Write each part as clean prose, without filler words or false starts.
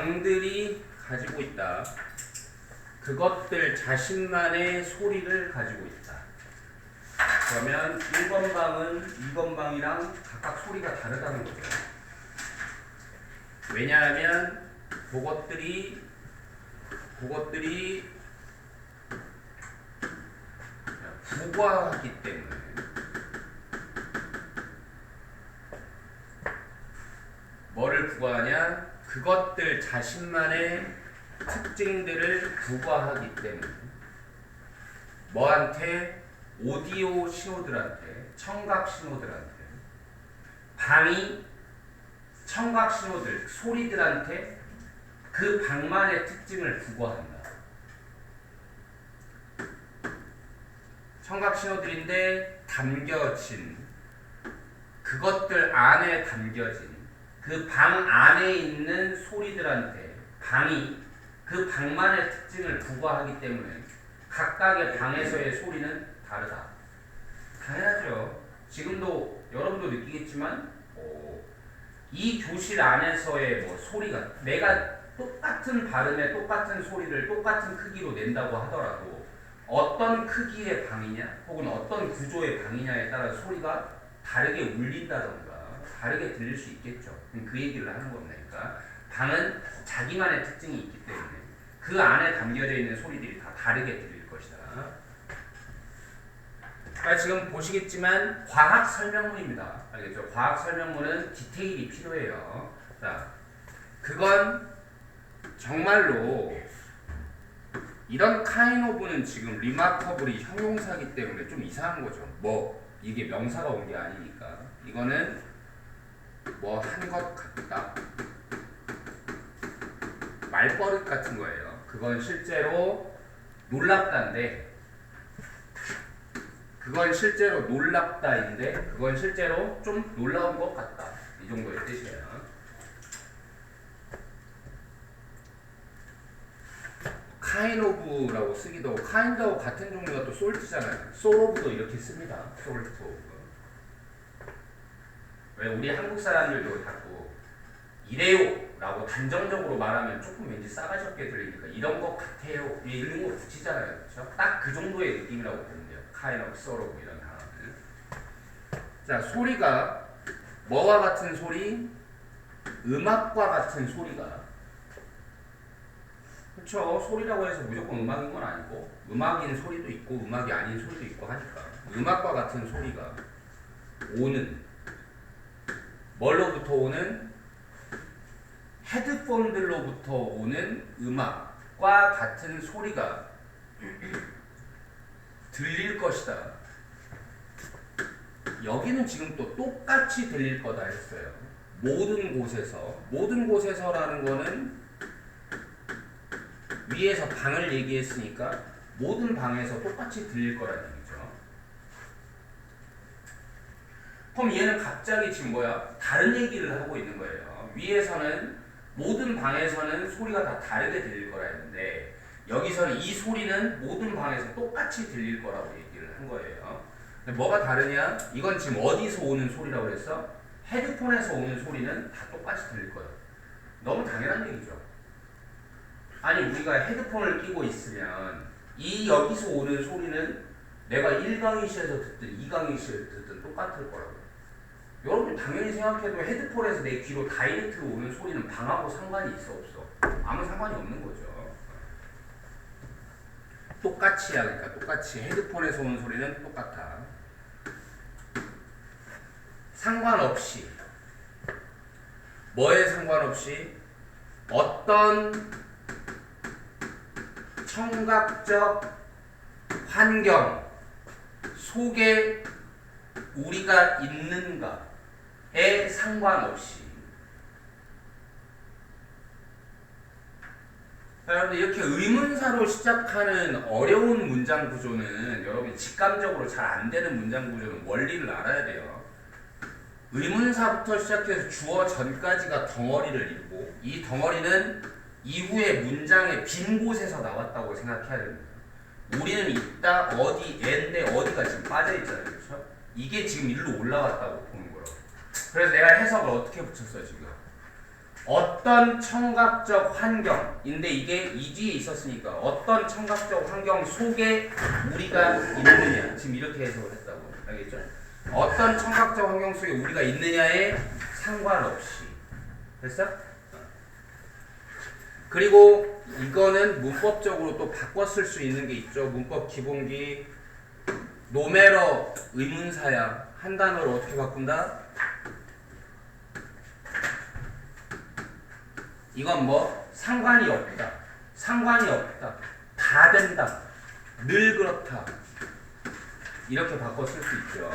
방들이 가지고 있다. 그것들 자신만의 소리를 가지고 있다. 그러면 1번 방은 2번 방이랑 각각 소리가 다르다는 거죠. 왜냐하면 그것들이 부과하기 때문에. 뭐를 부과하냐? 그것들 자신만의 특징들을 부과하기 때문에. 뭐한테? 오디오 신호들한테, 청각 신호들한테. 방이 청각 신호들, 소리들한테 그 방만의 특징을 부과한다. 청각 신호들인데 담겨진, 그것들 안에 담겨진 그 방 안에 있는 소리들한테 방이 그 방만의 특징을 부과하기 때문에 각각의 방에서의 소리는 다르다. 당연하죠. 지금도 여러분도 느끼겠지만 이 교실 안에서의 소리가 내가 똑같은 발음에 똑같은 소리를 똑같은 크기로 낸다고 하더라도 어떤 크기의 방이냐 혹은 어떤 구조의 방이냐에 따라 소리가 다르게 울린다던가 다르게 들릴 수 있겠죠. 그 얘기를 하는 겁니다. 방은 자기만의 특징이 있기 때문에 그 안에 담겨져 있는 소리들이 다 다르게 들릴 것이다. 지금 보시겠지만 과학 설명문입니다. 알겠죠? 과학 설명문은 디테일이 필요해요. 자, 그건 정말로 이런 kind of는 지금 remarkable이 형용사이기 때문에 좀 이상한 거죠. 이게 명사가 온 게 아니니까. 이거는 한 것 같다. 말버릇 같은 거예요. 그건 실제로 놀랍다인데, 그건 실제로 놀랍다인데, 그건 실제로 좀 놀라운 것 같다. 이 정도의 뜻이에요. kind of라고 쓰기도 하고, kind of 같은 종류가 또 salt잖아요. soul of도 이렇게 씁니다. salt of. 왜 우리 한국 사람들도 자꾸 이래요 라고 단정적으로 말하면 조금 왠지 싸가지 없게 들리니까 이런 것 같아요 이런 거 붙이잖아요. 그렇죠? 딱 그 정도의 느낌이라고 보면 돼요. kind of, sort of 이런 단어들. 자, 소리가 뭐와 같은 소리? 음악과 같은 소리가. 그렇죠. 소리라고 해서 무조건 음악인 건 아니고 음악인 소리도 있고 음악이 아닌 소리도 있고 하니까 음악과 같은 소리가 오는 뭘로부터 오는? 헤드폰들로부터 오는 음악과 같은 소리가 들릴 것이다. 여기는 지금 또 똑같이 들릴 거다 했어요. 모든 곳에서라는 거는 위에서 방을 얘기했으니까 모든 방에서 똑같이 들릴 거라는 얘기죠. 그럼 얘는 갑자기 지금 다른 얘기를 하고 있는 거예요. 위에서는 모든 방에서는 소리가 다 다르게 들릴 거라 했는데 여기서는 이 소리는 모든 방에서 똑같이 들릴 거라고 얘기를 한 거예요. 근데 뭐가 다르냐? 이건 지금 어디서 오는 소리라고 했어? 헤드폰에서 오는 소리는 다 똑같이 들릴 거예요. 너무 당연한 얘기죠. 아니 우리가 헤드폰을 끼고 있으면 여기서 오는 소리는 내가 1강의실에서 듣든 2강의실에서 듣든 똑같을 거라고. 여러분 당연히 생각해도 헤드폰에서 내 귀로 다이렉트로 오는 소리는 방하고 상관이 있어 없어? 아무 상관이 없는 거죠. 똑같이야. 그러니까 똑같이 헤드폰에서 오는 소리는 똑같아. 상관없이 뭐에 상관없이 어떤 청각적 환경 속에 우리가 있는가에 상관없이. 여러분 이렇게 의문사로 시작하는 어려운 문장 구조는 여러분이 직감적으로 잘 안 되는 문장 구조는 원리를 알아야 돼요. 의문사부터 시작해서 주어 전까지가 덩어리를 이루고 이 덩어리는 이후의 문장의 빈 곳에서 나왔다고 생각해야 됩니다. 우리는 있다, 어디인데 어디가 지금 빠져있잖아요. 그렇죠? 이게 지금 일로 올라왔다고 보는 거라고. 그래서 내가 해석을 어떻게 붙였어 지금? 어떤 청각적 환경인데 이게 이 뒤에 있었으니까 어떤 청각적 환경 속에 우리가 있느냐 지금 이렇게 해석을 했다고 알겠죠? 어떤 청각적 환경 속에 우리가 있느냐에 상관없이 됐어? 그리고 이거는 문법적으로 또 바꿔 쓸 수 있는 게 있죠. 문법 기본기 노매러 의문사야 한 단어로 어떻게 바꾼다? 이건 뭐 상관이 없다. 상관이 없다. 다 된다. 늘 그렇다. 이렇게 바꿔 쓸 수 있죠.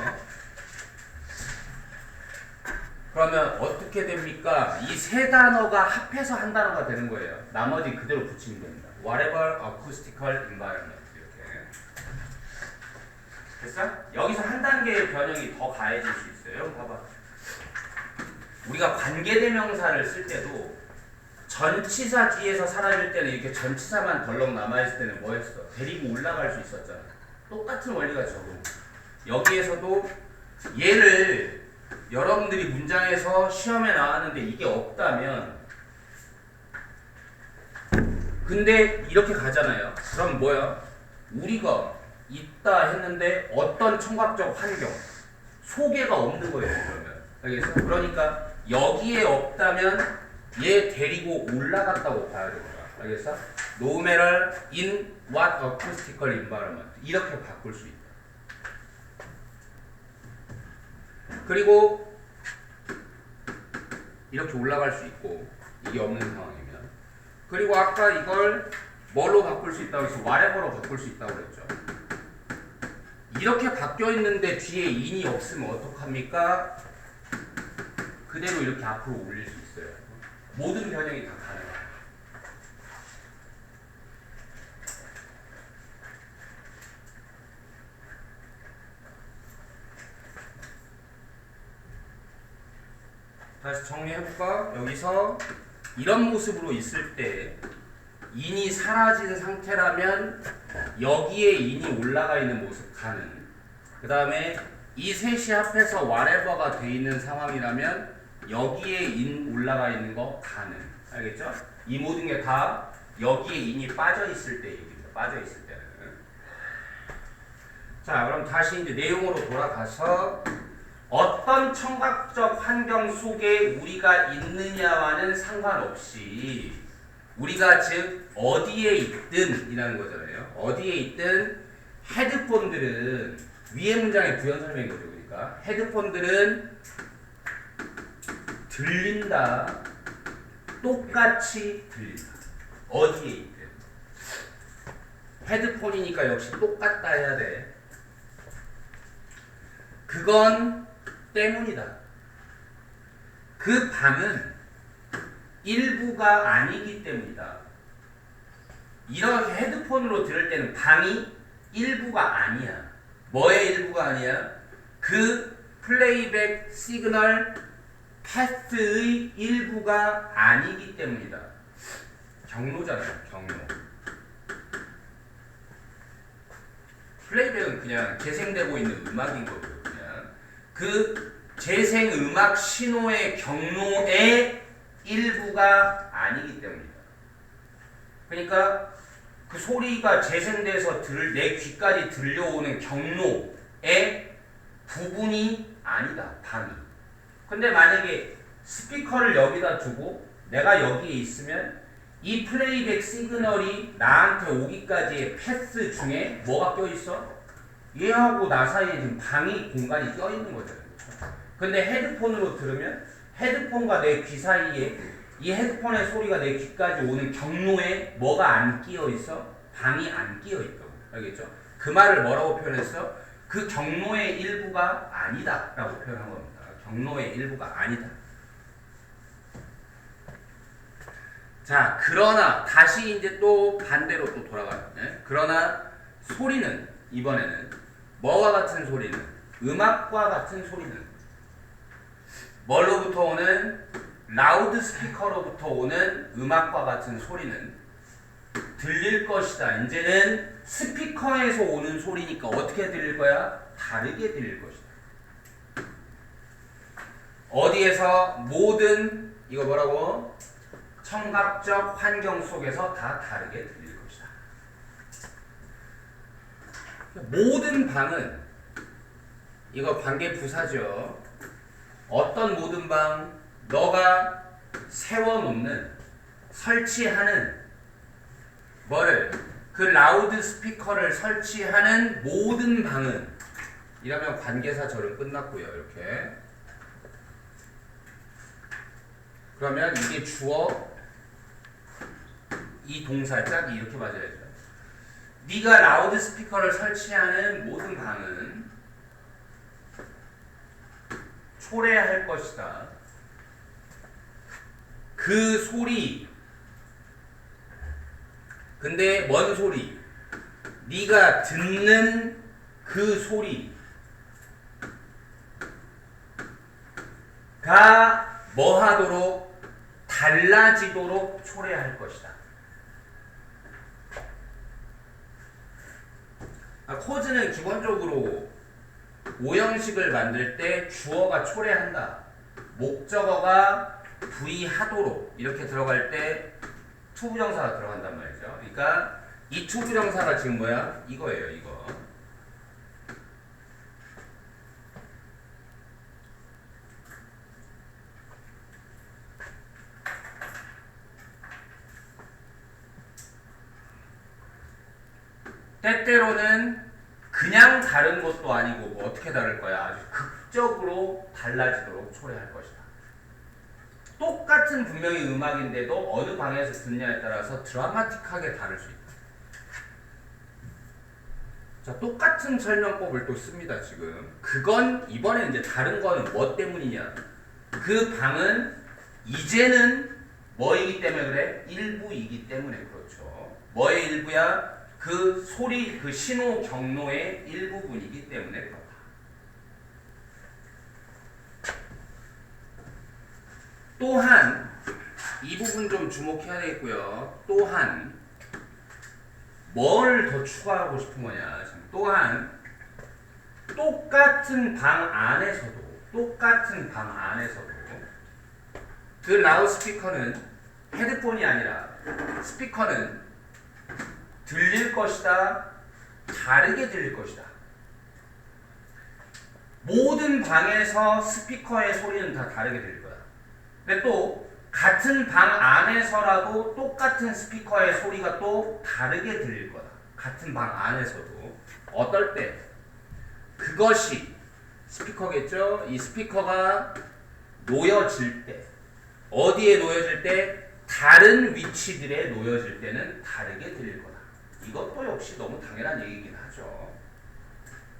그러면 어떻게 됩니까? 이 세 단어가 합해서 한 단어가 되는 거예요. 나머지 그대로 붙이면 됩니다. Whatever acoustical environment 이렇게. 됐어? 여기서 한 단계의 변형이 더 가해질 수 있어요. 여러분 봐봐. 우리가 관계대명사를 쓸 때도 전치사 뒤에서 사라질 때는 이렇게 전치사만 덜렁 남아있을 때는 뭐였어? 데리고 올라갈 수 있었잖아. 똑같은 원리가 적용. 여기에서도 얘를 여러분들이 문장에서 시험에 나왔는데 이게 없다면 근데 이렇게 가잖아요. 그럼 뭐야? 우리가 있다 했는데 어떤 청각적 환경 소개가 없는 거예요. 그러면 알겠어? 그러니까 여기에 없다면 얘 데리고 올라갔다고 봐야 되는 거야. 알겠어? No matter in what acoustical environment 이렇게 바꿀 수 있다. 그리고 이렇게 올라갈 수 있고 이게 없는 상황이면 그리고 아까 이걸 뭘로 바꿀 수 있다고 해서 whatever로 바꿀 수 있다고 그랬죠. 이렇게 바뀌어 있는데 뒤에 in이 없으면 어떡합니까? 그대로 이렇게 앞으로 올릴 수 있어요. 모든 변형이 다 가능해요. 다시 정리해볼까? 여기서 이런 모습으로 있을 때 인이 사라진 상태라면 여기에 인이 올라가 있는 모습 가능. 그 다음에 이 셋이 합해서 whatever가 돼 있는 상황이라면 여기에 인 올라가 있는 거 가능. 알겠죠? 이 모든 게 다 여기에 인이 빠져 있을 때 얘기입니다. 빠져 있을 때는. 자, 그럼 다시 이제 내용으로 돌아가서 어떤 청각적 환경 속에 우리가 있느냐와는 상관없이 우리가 즉 어디에 있든 이라는 거잖아요. 어디에 있든 헤드폰들은 위의 문장의 부연 설명인 거죠. 그러니까 헤드폰들은 들린다. 똑같이 들린다. 어디에 있든. 헤드폰이니까 역시 똑같다 해야 돼. 그건 때문이다. 그 방은 일부가 아니기 때문이다. 이렇게 헤드폰으로 들을 때는 방이 일부가 아니야. 뭐의 일부가 아니야? 그 플레이백 시그널 패스의 일부가 아니기 때문이다. 경로잖아요. 경로. 플레이백은 그냥 재생되고 있는 음악인 거고요. 그냥 그 재생 음악 신호의 경로의 일부가 아니기 때문이다. 그러니까 그 소리가 재생돼서 내 귀까지 들려오는 경로의 부분이 아니다. 방이. 근데 만약에 스피커를 여기다 두고 내가 여기에 있으면 이 플레이백 시그널이 나한테 오기까지의 패스 중에 뭐가 껴있어? 얘하고 나 사이에 지금 방이 공간이 껴있는 거잖아요. 근데 헤드폰으로 들으면 헤드폰과 내 귀 사이에 이 헤드폰의 소리가 내 귀까지 오는 경로에 뭐가 안 끼어 있어? 방이 안 끼어 있다고. 알겠죠? 그 말을 뭐라고 표현했어? 그 경로의 일부가 아니다 라고 표현한 겁니다. 경로의 일부가 아니다. 자, 그러나 다시 이제 또 반대로 또 돌아가요. 네? 그러나 소리는 이번에는 뭐와 같은 소리는 음악과 같은 소리는 뭘로부터 오는 라우드 스피커로부터 오는 음악과 같은 소리는 들릴 것이다. 이제는 스피커에서 오는 소리니까 어떻게 들릴 거야? 다르게 들릴 것이다. 어디에서 모든 이거 뭐라고? 청각적 환경 속에서 다 다르게 들릴 것이다. 모든 방은 이거 관계 부사죠. 어떤 모든 방? 너가 세워놓는 설치하는 뭐를? 그 라우드 스피커를 설치하는 모든 방은 이러면 관계사절은 끝났고요. 이렇게 그러면 이게 주어 이 동사 짝이 이렇게 맞아야죠. 네가 라우드 스피커를 설치하는 모든 방은 초래할 것이다. 그 소리. 근데 뭔 소리? 네가 듣는 그 소리가 뭐하도록 달라지도록 초래할 것이다. 코즈는 기본적으로 오형식을 만들 때 주어가 초래한다. 목적어가 부의하도록 이렇게 들어갈 때 투부정사가 들어간단 말이죠. 그러니까 이 투부정사가 지금 뭐야? 이거예요. 이거. 때때로는 그냥 다른 것도 아니고 뭐 어떻게 다를 거야? 아주 극적으로 달라지도록 초래할 것이다. 똑같은 분명히 음악인데도 어느 방에서 듣느냐에 따라서 드라마틱하게 다를 수 있다. 자, 똑같은 설명법을 또 씁니다. 지금 그건 이번에 이제 다른 거는 뭐 때문이냐? 그 방은 이제는 뭐이기 때문에 그래? 일부이기 때문에 그렇죠. 뭐의 일부야? 그 소리, 그 신호 경로의 일부분이기 때문에 그렇다. 또한 이 부분 좀 주목해야 되겠고요. 또한 뭘 더 추가하고 싶은 거냐? 또한 똑같은 방 안에서도 그 라우드스피커는 헤드폰이 아니라 스피커는 들릴 것이다. 다르게 들릴 것이다. 모든 방에서 스피커의 소리는 다 다르게 들릴 거야. 근데 또 같은 방 안에서라도 똑같은 스피커의 소리가 또 다르게 들릴 거야. 같은 방 안에서도. 어떨 때? 그것이 스피커겠죠? 이 스피커가 놓여질 때. 어디에 놓여질 때? 다른 위치들에 놓여질 때는 다르게 들릴 거다. 이것도 역시 너무 당연한 얘기긴 하죠.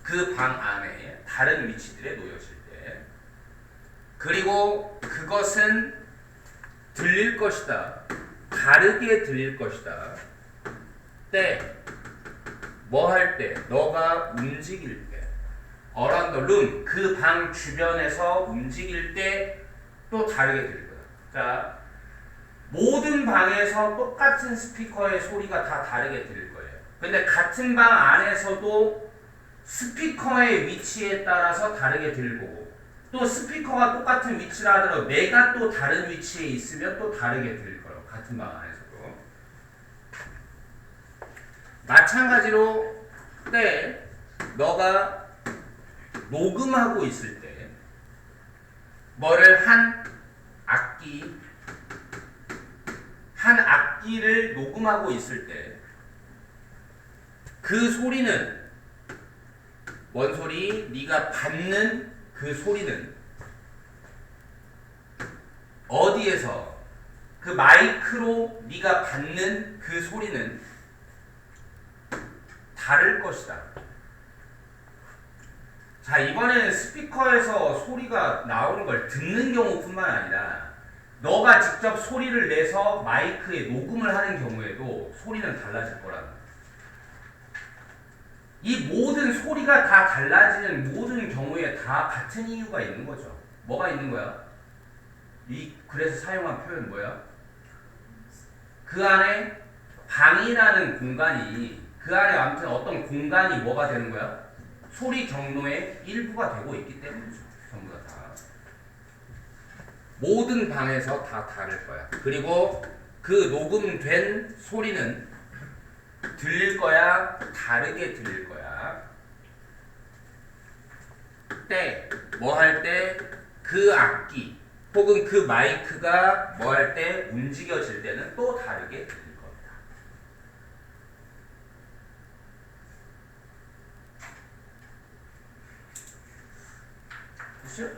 그 방 안에 다른 위치들에 놓여질 때. 그리고 그것은 들릴 것이다. 다르게 들릴 것이다. 때, 뭐 할 때? 너가 움직일 때. around the room, 그 방 주변에서 움직일 때 또 다르게 들릴 거다. 자, 모든 방에서 똑같은 스피커의 소리가 다 다르게 들릴 거예요. 근데 같은 방 안에서도 스피커의 위치에 따라서 다르게 들릴 거고, 또 스피커가 똑같은 위치라 하더라도 내가 또 다른 위치에 있으면 또 다르게 들릴 거예요. 같은 방 안에서도. 마찬가지로 때 너가 녹음하고 있을 때 뭐를 한 악기를 녹음하고 있을 때 그 소리는 뭔 소리? 네가 받는 그 소리는 어디에서 그 마이크로 네가 받는 그 소리는 다를 것이다. 자, 이번에는 스피커에서 소리가 나오는 걸 듣는 경우뿐만 아니라 너가 직접 소리를 내서 마이크에 녹음을 하는 경우에도 소리는 달라질 거라는 거야. 이 모든 소리가 다 달라지는 모든 경우에 다 같은 이유가 있는 거죠. 뭐가 있는 거야? 그래서 사용한 표현 뭐야? 그 안에 방이라는 공간이, 그 안에 아무튼 어떤 공간이 뭐가 되는 거야? 소리 경로의 일부가 되고 있기 때문이죠. 전부 다. 모든 방에서 다 다를 거야. 그리고 그 녹음된 소리는 들릴 거야, 다르게 들릴 거야. 때, 뭐 할 때 그 악기 혹은 그 마이크가 뭐 할 때 움직여질 때는 또 다르게 들릴 겁니다. 됐죠?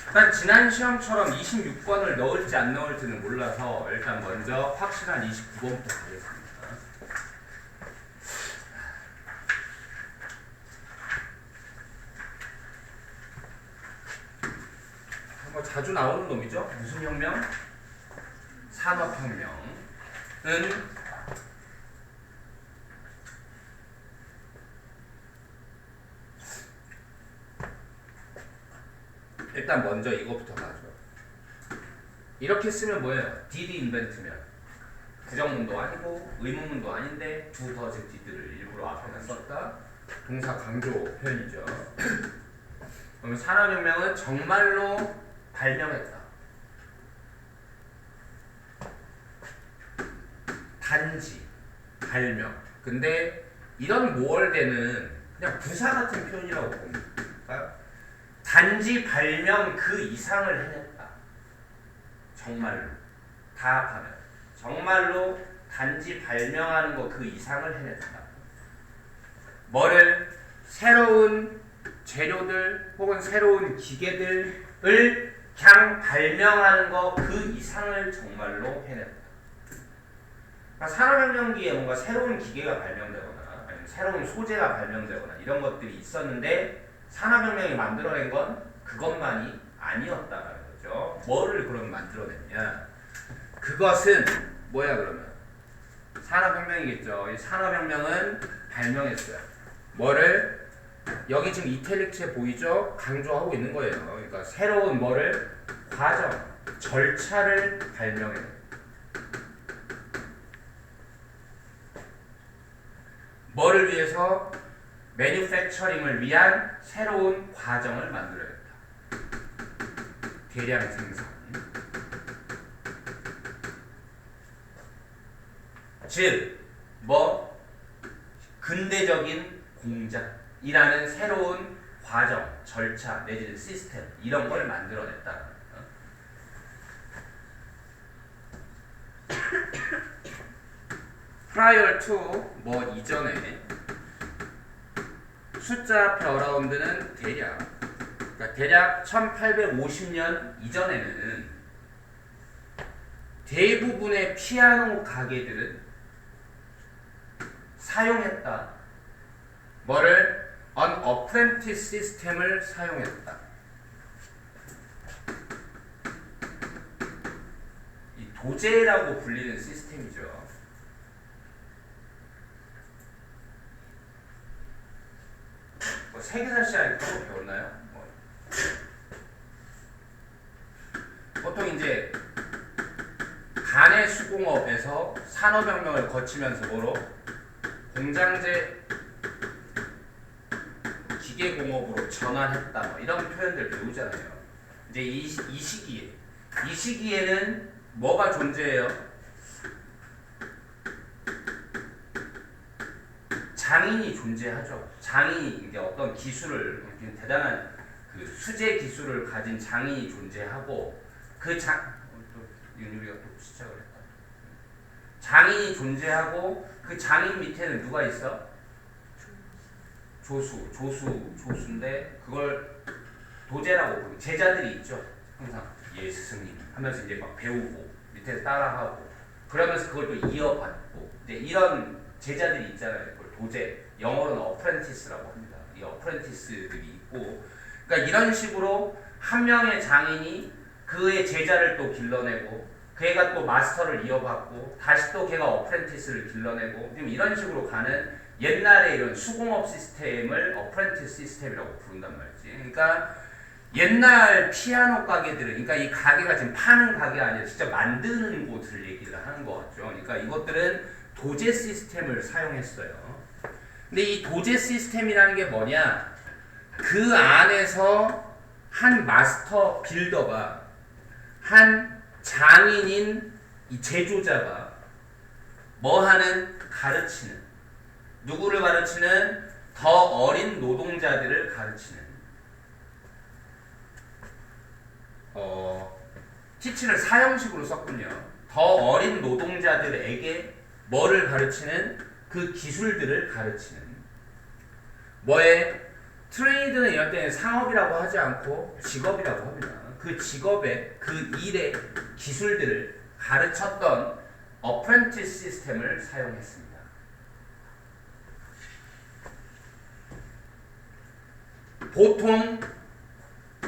일단 지난 시험처럼 26번을 넣을지 안 넣을지는 몰라서 일단 먼저 확실한 29번부터 가겠습니다. 뭐 자주 나오는 놈이죠. 무슨 혁명? 산업혁명은 일단 먼저 이거부터 가죠. 이렇게 쓰면 뭐예요? did invent면 부정문도 아니고 의문문도 아닌데 두 더즈 did를 일부러 앞에다 썼다. 동사 강조 표현이죠. 그럼 산업혁명은 정말로 발명했다. 단지 발명. 근데 이런 모월대는 그냥 부사 같은 표현이라고 봅니다. 단지 발명 그 이상을 해냈다. 정말로 다 합하면 정말로 단지 발명하는 거 그 이상을 해냈다. 뭐를? 새로운 재료들 혹은 새로운 기계들을 그냥 발명하는 거 그 이상을 정말로 해냈다. 그러니까 산업혁명기에 뭔가 새로운 기계가 발명되거나 아니면 새로운 소재가 발명되거나 이런 것들이 있었는데 산업혁명이 만들어낸 건 그것만이 아니었다라는 거죠. 뭐를 그럼 만들어냈냐? 그것은 뭐야 그러면? 산업혁명이겠죠. 이 산업혁명은 발명했어요. 뭐를? 여기 지금 이탈릭체 보이죠? 강조하고 있는 거예요. 그러니까 새로운 뭐를? 과정, 절차를 발명해요. 뭐를 위해서? 매뉴팩처링을 위한 새로운 과정을 만들어야겠다. 대량 생산. 즉, 뭐? 근대적인 공장이라는 새로운 과정, 절차, 내지는 시스템 이런 걸 만들어냈다. prior to 뭐 이전에 숫자 벼라운드는 대략 1850년 이전에는 대부분의 피아노 가게들은 사용했다. 뭐를? An apprentice 시스템을 사용했다. 이 도제라고 불리는 시스템이죠. 뭐 세계사 시간에 그런 거 배웠나요? 보통 이제 간의 수공업에서 산업혁명을 거치면서 뭐로? 공장제 기계공업으로 전환했다. 뭐 이런 표현들 배우잖아요. 이제 이 시기에는 뭐가 존재해요? 장인이 존재하죠. 장인이 이제 어떤 기술을 대단한 그 수제 기술을 가진 장인이 존재하고 또 윤유리가 또 시작을 했다. 장인이 존재하고 그 장인 밑에는 누가 있어? 조수인데 그걸 도제라고 부르고 제자들이 있죠. 항상 예 스승님 하면서 이제 막 배우고 밑에서 따라하고 그러면서 그걸 또 이어받고 이제 이런 제자들이 있잖아요. 그걸 도제, 영어로는 어프렌티스라고 합니다. 이 어프렌티스들이 있고 그러니까 이런 식으로 한 명의 장인이 그의 제자를 또 길러내고 걔가 또 마스터를 이어받고 다시 또 걔가 어프렌티스를 길러내고 지금 이런 식으로 가는 옛날에 이런 수공업 시스템을 어프렌티스 시스템이라고 부른단 말이지. 그러니까 옛날 피아노 가게들은, 그러니까 이 가게가 지금 파는 가게가 아니라 진짜 만드는 곳을 얘기를 하는 것 같죠. 그러니까 이것들은 도제 시스템을 사용했어요. 근데 이 도제 시스템이라는 게 뭐냐? 그 안에서 한 마스터 빌더가, 한 장인인 이 제조자가 뭐 하는? 가르치는, 누구를 가르치는? 더 어린 노동자들을 가르치는. 티치를 사형식으로 썼군요. 더 어린 노동자들에게 뭐를 가르치는? 그 기술들을 가르치는. 뭐에? 트레이드는 이럴 때는 상업이라고 하지 않고 직업이라고 합니다. 그 직업의, 그 일의 기술들을 가르쳤던 어프렌티스 시스템을 사용했습니다. 보통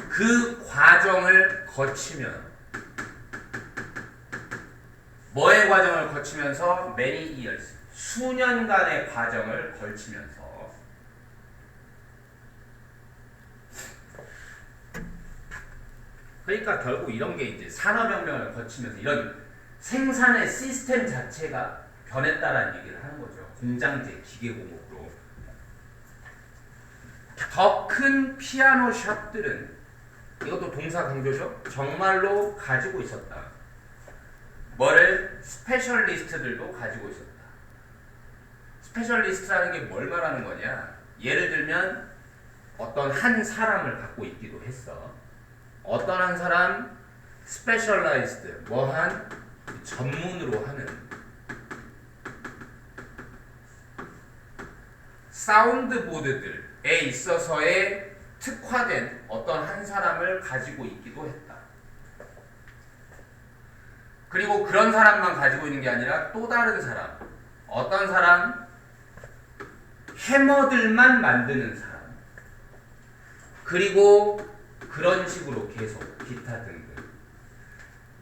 그 과정을 거치면, 뭐의 과정을 거치면서? many years, 수년간의 과정을 걸치면서, 그러니까 결국 이런 게 이제 산업혁명을 거치면서 이런 생산의 시스템 자체가 변했다라는 얘기를 하는 거죠. 공장제, 기계공업으로. 더 큰 피아노 샵들은, 이것도 동사 강조죠. 정말로 가지고 있었다. 뭐를? 스페셜리스트들도 가지고 있었다. 스페셜리스트라는 게 뭘 말하는 거냐? 예를 들면 어떤 한 사람을 갖고 있기도 했어. 어떤 한 사람, 스페셜라이즈드, 뭐한 전문으로 하는, 사운드보드들에 있어서의 특화된 어떤 한 사람을 가지고 있기도 했다. 그리고 그런 사람만 가지고 있는 게 아니라 또 다른 사람, 어떤 사람? 해머들만 만드는 사람. 그리고 그런 식으로 계속 기타 등등.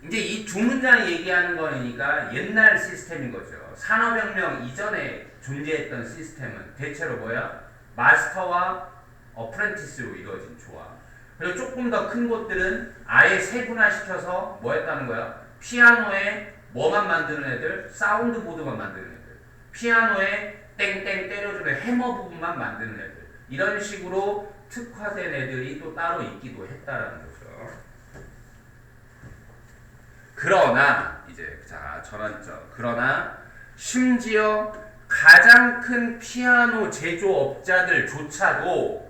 이제 이 두 문장이 얘기하는 거니까 옛날 시스템인 거죠. 산업혁명 이전에 존재했던 시스템은 대체로 뭐야? 마스터와 어프렌티스로 이루어진 조합. 그리고 조금 더 큰 곳들은 아예 세분화시켜서 뭐 했다는 거야? 피아노에 뭐만 만드는 애들? 사운드보드만 만드는 애들. 피아노에 땡땡 때려주는 해머 부분만 만드는 애들. 이런 식으로 특화된 애들이 또 따로 있기도 했다라는 거죠. 그러나 이제 자 전환점. 그러나 심지어 가장 큰 피아노 제조업자들조차도,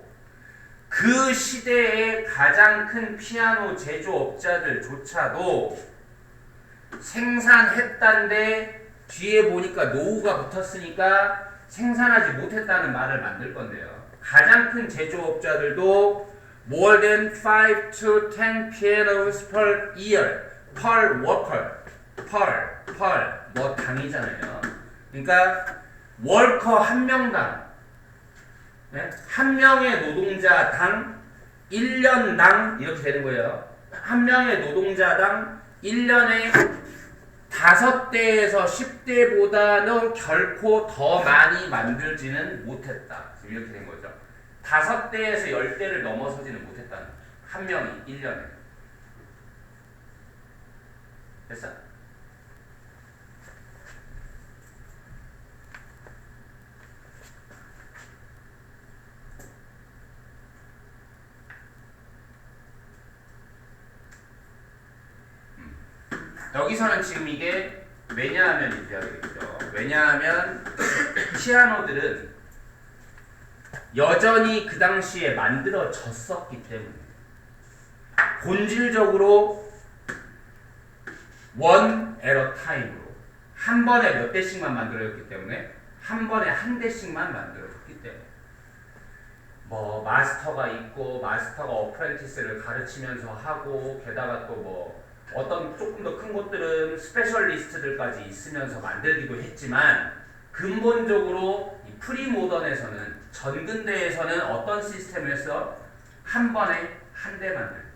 그 시대의 가장 큰 피아노 제조업자들조차도 생산했단데 뒤에 보니까 노후가 붙었으니까 생산하지 못했다는 말을 만들 건데요. 가장 큰 제조업자들도 more than 5 to 10 pianos per year per worker. per 뭐 당이잖아요. 그러니까 월커 한 명당, 네? 한 명의 노동자당 1년당 이렇게 되는 거예요. 한 명의 노동자당 1년에 5대에서 10대보다는 결코 더 많이 만들지는 못했다. 이렇게 된 거죠. 5대에서 10대를 넘어서지는 못했다는 거죠. 한 명이 1년에. 됐어? 여기서는 지금 이게 왜냐하면 이렇게 되겠죠. 왜냐하면 피아노들은 여전히 그 당시에 만들어졌었기 때문에 본질적으로 원 에러 타임으로 한 번에 몇 대씩만 만들어졌기 때문에 한 번에 한 대씩만 만들어졌기 때문에 뭐 마스터가 있고 마스터가 어프렌티스를 가르치면서 하고 게다가 또 뭐 어떤 조금 더 큰 곳들은 스페셜리스트들까지 있으면서 만들기도 했지만 근본적으로 이 프리모던에서는 전근대에서는 어떤 시스템을 했어? 한 번에 한 대 만들기.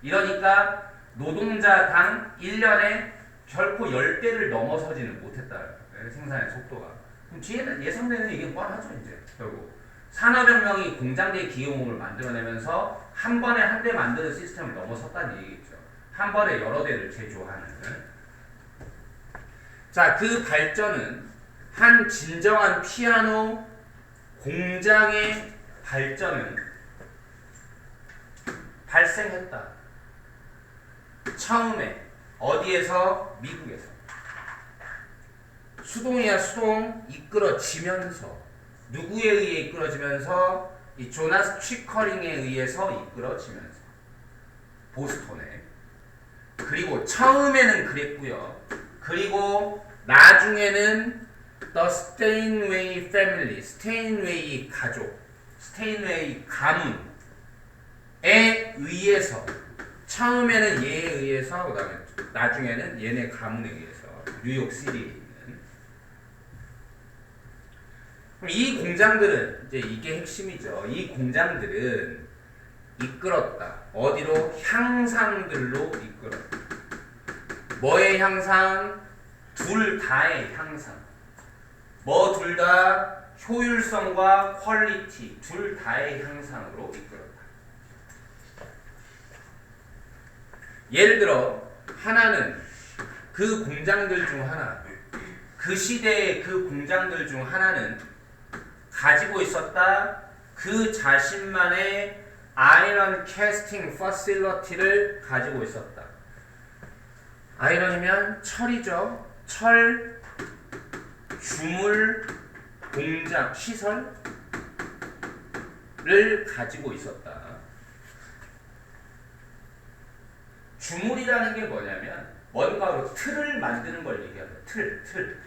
이러니까 노동자당 1년에 결코 10대를 넘어서지는 못했다. 생산의 속도가. 그럼 뒤에는 예상되는 이게 뻔하죠 이제 결국. 산업혁명이 공장계 기계공업을 만들어내면서 한 번에 한 대 만드는 시스템을 넘어섰다는 얘기겠죠. 한 번에 여러 대를 제조하는. 자, 그 발전은 한 진정한 피아노 공장의 발전은 발생했다. 처음에 어디에서? 미국에서. 수동이야 수동 이끌어지면서 누구에 의해 이끌어지면서? 이 조나스 취커링에 의해서 이끌어지면서 보스턴에. 그리고 처음에는 그랬고요. 그리고 나중에는 The Steinway Family, 스테인웨이 가족, 스테인웨이 가문에 의해서, 처음에는 얘에 의해서, 그 다음에 나중에는 얘네 가문에 의해서 뉴욕시티에 있는. 그럼 이 공장들은, 이제 이게 핵심이죠. 이 공장들은 이끌었다. 어디로? 향상들로 이끌었다. 뭐의 향상? 둘 다의 향상. 뭐 둘 다? 효율성과 퀄리티 둘 다의 향상으로 이끌었다. 예를 들어 하나는 그 공장들 중 하나, 그 시대의 그 공장들 중 하나는 가지고 있었다. 그 자신만의 아이런 캐스팅 퍼실러티를 가지고 있었다. 아이런이면 철이죠. 철 주물 공장 시설을 가지고 있었다. 주물이라는 게 뭐냐면 뭔가로 틀을 만드는 걸 얘기하죠. 틀.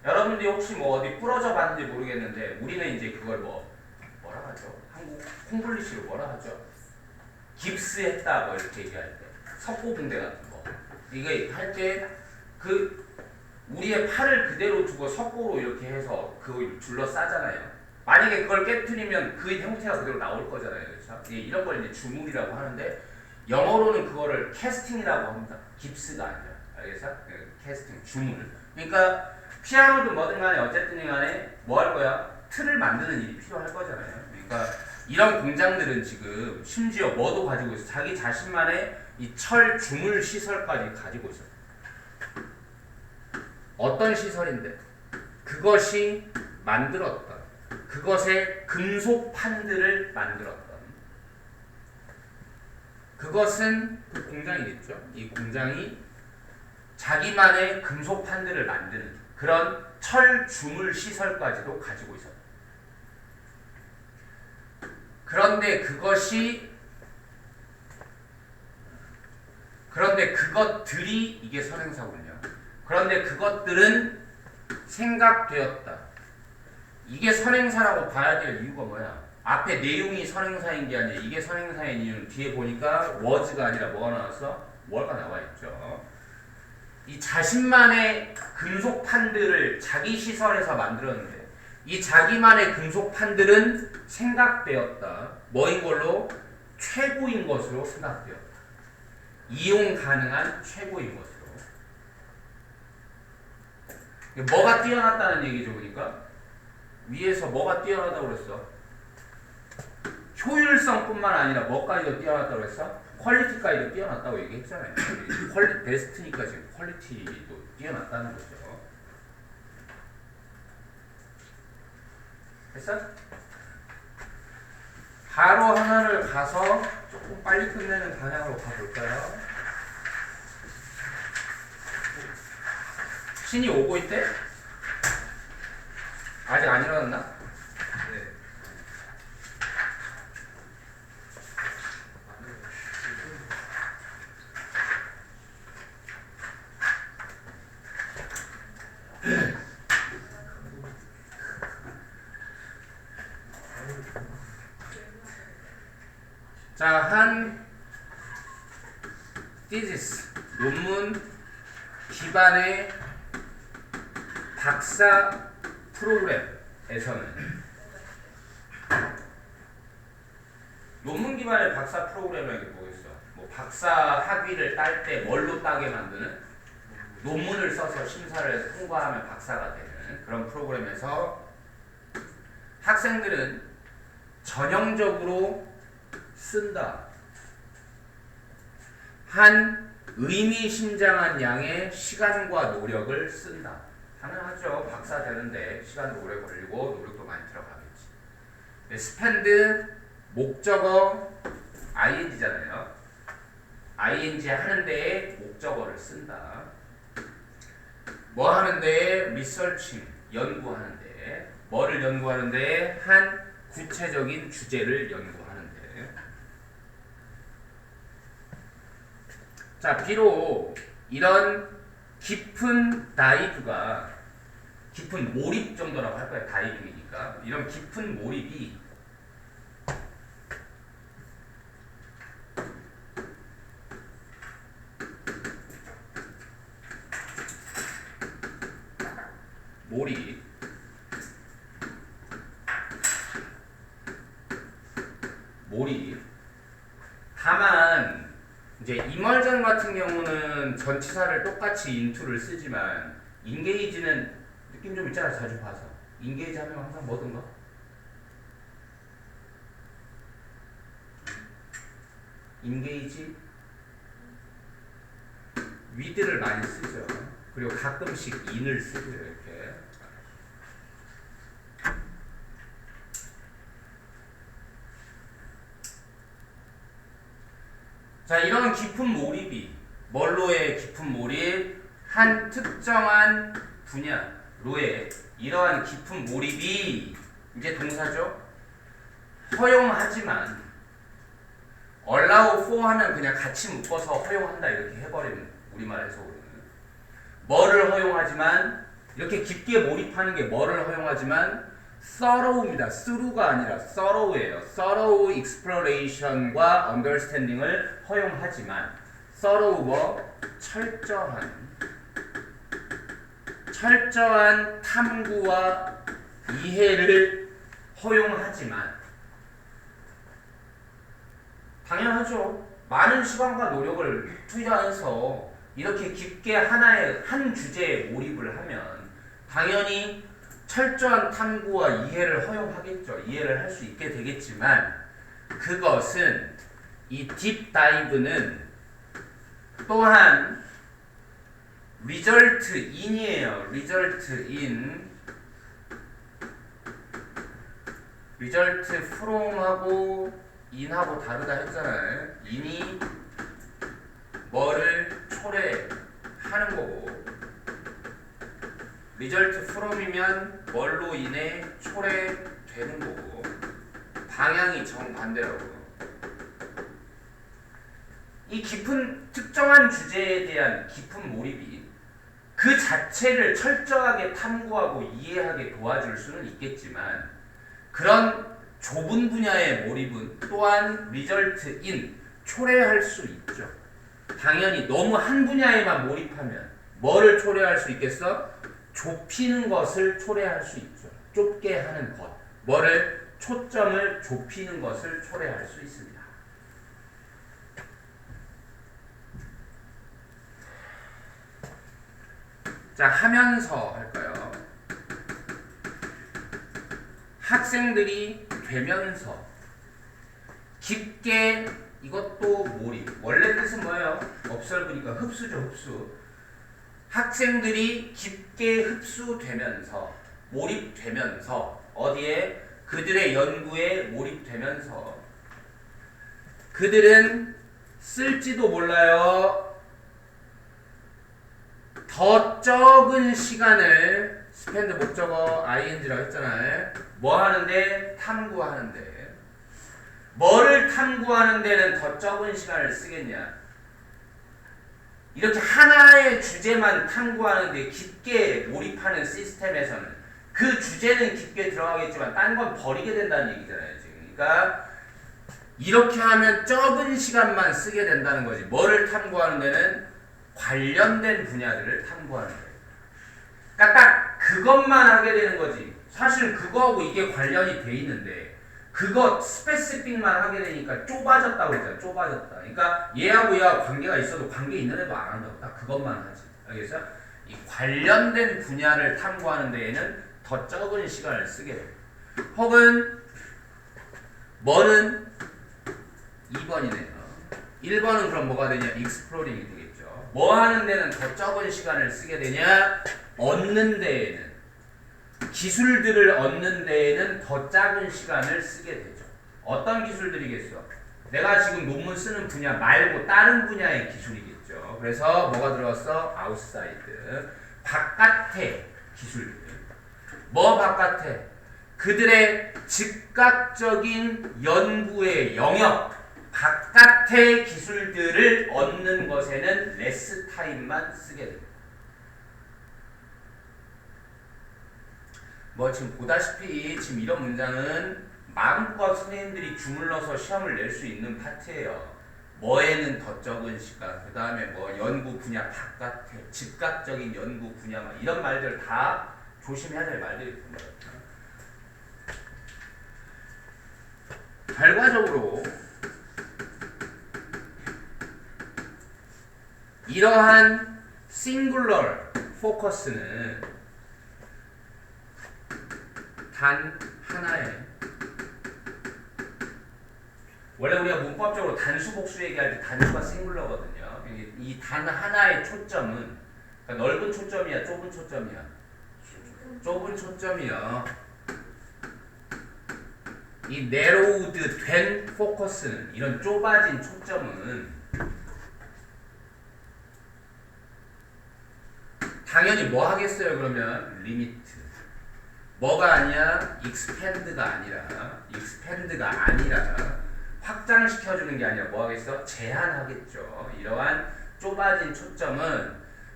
여러분들이 혹시 뭐 어디 부러져 봤는지 모르겠는데 우리는 이제 그걸 뭐라 하죠? 한국 콩글리시로 뭐라 하죠? 깁스했다 뭐 이렇게 얘기할 때 석고붕대 같은 거. 이게 할 때 그 우리의 팔을 그대로 두고 석고로 이렇게 해서 그걸 둘러싸잖아요. 만약에 그걸 깨트리면 그 형태가 그대로 나올 거잖아요. 그렇죠? 이런 걸 이제 주물이라고 하는데 영어로는 그거를 캐스팅이라고 합니다. 깁스가 아니라. 알겠어? 캐스팅, 주물. 그러니까 피아노든 뭐든 간에 어쨌든 간에 뭐 할 거야? 틀을 만드는 일이 필요할 거잖아요. 그러니까 이런 공장들은 지금 심지어 뭐도 가지고 있어. 자기 자신만의 이 철 주물 시설까지 가지고 있어. 어떤 시설인데? 그것이 만들었다. 그것의 금속 판들을 만들었다. 그것은 그 공장이겠죠. 이 공장이 자기만의 금속 판들을 만드는 그런 철 주물 시설까지도 가지고 있었다. 그런데 그것들이 이게 선행사군요. 그런데 그것들은 생각되었다. 이게 선행사라고 봐야 될 이유가 뭐야? 앞에 내용이 선행사인 게 아니라 이게 선행사인 이유는 뒤에 보니까 was가 아니라 뭐가 나왔어? 뭐가 나와 있죠. 이 자신만의 금속 판들을 자기 시설에서 만들었는데 이 자기만의 금속 판들은 생각되었다. 뭐인 걸로? 최고인 것으로 생각되었다. 이용 가능한 최고인 것으로. 뭐가 뛰어났다는 얘기죠. 그러니까 위에서 뭐가 뛰어나다고 그랬어? 효율성뿐만 아니라 뭐까지도 뛰어났다고 했어? 퀄리티까지도 뛰어났다고 얘기했잖아요. 퀄리티 베스트니까 지금 퀄리티도 뛰어났다는 거죠. 됐어? 바로 하나를 가서 조금 빨리 끝내는 방향으로 가볼까요? 신이 오고 있대? 아직 안 일어났나? 네. 자, 한 thesis 논문 기반의 박사 프로그램에서는 논문 기반의 박사 프로그램이라는 게 뭐겠어? 뭐 박사 학위를 딸 때 뭘로 따게 만드는 논문을 써서 심사를 해서 통과하면 박사가 되는 그런 프로그램에서 학생들은 전형적으로 쓴다. 한 의미심장한 양의 시간과 노력을 쓴다. 당연하죠. 박사 되는데 시간도 오래 걸리고 노력도 많이 들어가겠지. spend 목적어 ing잖아요. ing 하는 데에 목적어를 쓴다. 뭐 하는 데에 researching 연구하는 데, 뭐를 연구하는 데에 한 구체적인 주제를 연구하는 데. 자, 비록 이런 깊은 다이브가 깊은 몰입 정도라고 할 거예요. 다이빙이니까. 이런 깊은 몰입이 몰입. 다만 이제 이멀전 같은 경우는 전치사를 똑같이 into를 쓰지만 engage는 느낌 좀 있잖아. 자주 봐서 engage 하면 항상 뭐든가 engage with를 많이 쓰죠. 그리고 가끔씩 in을 쓰고요. 이렇게. 자, 이런 깊은 몰입이 뭘로의 깊은 몰입? 한 특정한 분야로의 이러한 깊은 몰입이 이제 동사죠. 허용하지만 allow for 하면 그냥 같이 묶어서 허용한다 이렇게 해버리면 우리말에서 우리는 뭐를 허용하지만 이렇게 깊게 몰입하는 게 뭐를 허용하지만 thorough입니다. thorough가 아니라 thorough예요. thorough exploration과 understanding을 허용하지만 thorough 뭐 철저한 탐구와 이해를 허용하지만 당연하죠. 많은 시간과 노력을 투자해서 이렇게 깊게 한 주제에 몰입을 하면 당연히 철저한 탐구와 이해를 허용하겠죠. 이해를 할 수 있게 되겠지만 그것은 이 딥다이브는 또한 result in이에요. result in result from하고 in하고 다르다 했잖아요. in이 뭐를 초래하는 거고 result from이면 뭘로 인해 초래되는 거고 방향이 정반대라고요. 이 깊은 특정한 주제에 대한 깊은 몰입이 그 자체를 철저하게 탐구하고 이해하게 도와줄 수는 있겠지만 그런 좁은 분야의 몰입은 또한 result in 초래할 수 있죠. 당연히 너무 한 분야에만 몰입하면 뭐를 초래할 수 있겠어? 좁히는 것을 초래할 수 있죠. 좁게 하는 것. 뭐를? 초점을 좁히는 것을 초래할 수 있습니다. 자, 하면서 할까요? 학생들이 되면서 깊게 이것도 몰입. 원래 뜻은 뭐예요? observe니까 흡수죠, 흡수. 학생들이 깊게 흡수되면서 몰입되면서 어디에? 그들의 연구에 몰입되면서 그들은 쓸지도 몰라요. 더 적은 시간을 spend 목적어 ing라고 했잖아요. 뭐 하는데? 탐구하는데. 뭐를 탐구하는 데는 더 적은 시간을 쓰겠냐? 이렇게 하나의 주제만 탐구하는데 깊게 몰입하는 시스템에서는 그 주제는 깊게 들어가겠지만 딴 건 버리게 된다는 얘기잖아요. 지금. 그러니까 이렇게 하면 적은 시간만 쓰게 된다는 거지. 뭐를 탐구하는 데는 관련된 분야들을 탐구하는 거예요. 그러니까 딱 그것만 하게 되는 거지. 사실 그거하고 이게 관련이 돼 있는데 그거 스페시픽만 하게 되니까 좁아졌다고 했잖아. 좁아졌다. 그러니까 얘하고 얘하고 관계가 있어도 관계 있는 애도 안 한다고. 딱 그것만 하지. 알겠어? 이 관련된 분야를 탐구하는 데에는 더 적은 시간을 쓰게 돼. 혹은 뭐는 2번이네요. 1번은 그럼 뭐가 되냐? exploring이 되겠죠. 뭐 하는 데는 더 적은 시간을 쓰게 되냐? 얻는 데에는, 기술들을 얻는 데에는 더 작은 시간을 쓰게 되죠. 어떤 기술들이겠어? 내가 지금 논문 쓰는 분야 말고 다른 분야의 기술이겠죠. 그래서 뭐가 들어갔어? outside. 바깥의 기술들. 뭐 바깥에? 그들의 즉각적인 연구의 영역, 바깥의 기술들을 얻는 것에는 less time만 쓰게 됩니다. 뭐 지금 보다시피 지금 이런 문장은 마음껏 선생님들이 주물러서 시험을 낼 수 있는 파트예요. 뭐에는 더 적은 시간, 그 다음에 뭐 연구 분야 바깥에, 즉각적인 연구 분야, 막 이런 말들 다 조심해야 될 말들이 됩니다. 결과적으로 이러한 singular focus는 단 하나의, 원래 우리가 문법적으로 단수 복수 얘기할 때 단수가 싱글러거든요. 이 단 하나의 초점은, 그러니까 넓은 초점이야, 좁은 초점이야? 좁은 초점이야. 이 narrowed 된 포커스는, 이런 좁아진 초점은 당연히 뭐 하겠어요? 그러면 리미트. 뭐가 아니야? expand가 아니라 확장시켜주는 게 아니라 뭐 하겠어? 제한하겠죠. 이러한 좁아진 초점은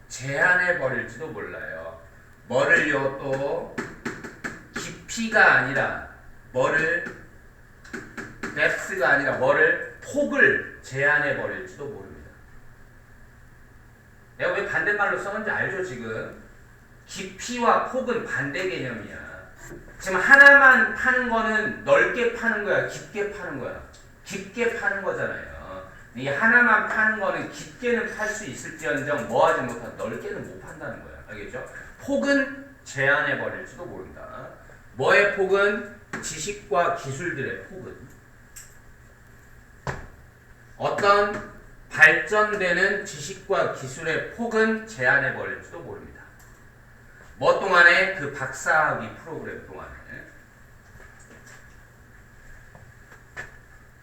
제한해버릴지도 몰라요. 뭐를요? 또 깊이가 아니라 뭐를, depth가 아니라 뭐를, 폭을 제한해버릴지도 모릅니다. 내가 왜 반대말로 썼는지 알죠? 지금 깊이와 폭은 반대 개념이야. 지금 하나만 파는 거는 넓게 파는 거야, 깊게 파는 거야? 깊게 파는 거잖아요. 이 하나만 파는 거는 깊게는 팔 수 있을지언정 뭐하지 못한 넓게는 못 판다는 거야. 알겠죠? 폭은 제한해 버릴지도 모른다. 뭐의 폭은? 지식과 기술들의 폭은. 어떤 발전되는 지식과 기술의 폭은 제한해 버릴지도 모릅니다. 뭐 동안에? 그 박사학위 프로그램 동안에.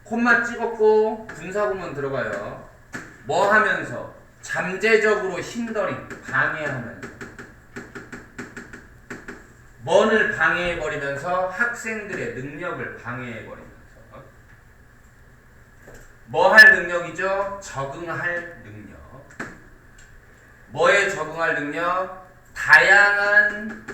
콤마 찍었고 분사구문 들어가요. 뭐 하면서? 잠재적으로 힌더링, 방해하면서. 뭐를 방해해버리면서? 학생들의 능력을 방해해버리면서. 뭐 할 능력이죠? 적응할 능력. 뭐에 적응할 능력? 다양한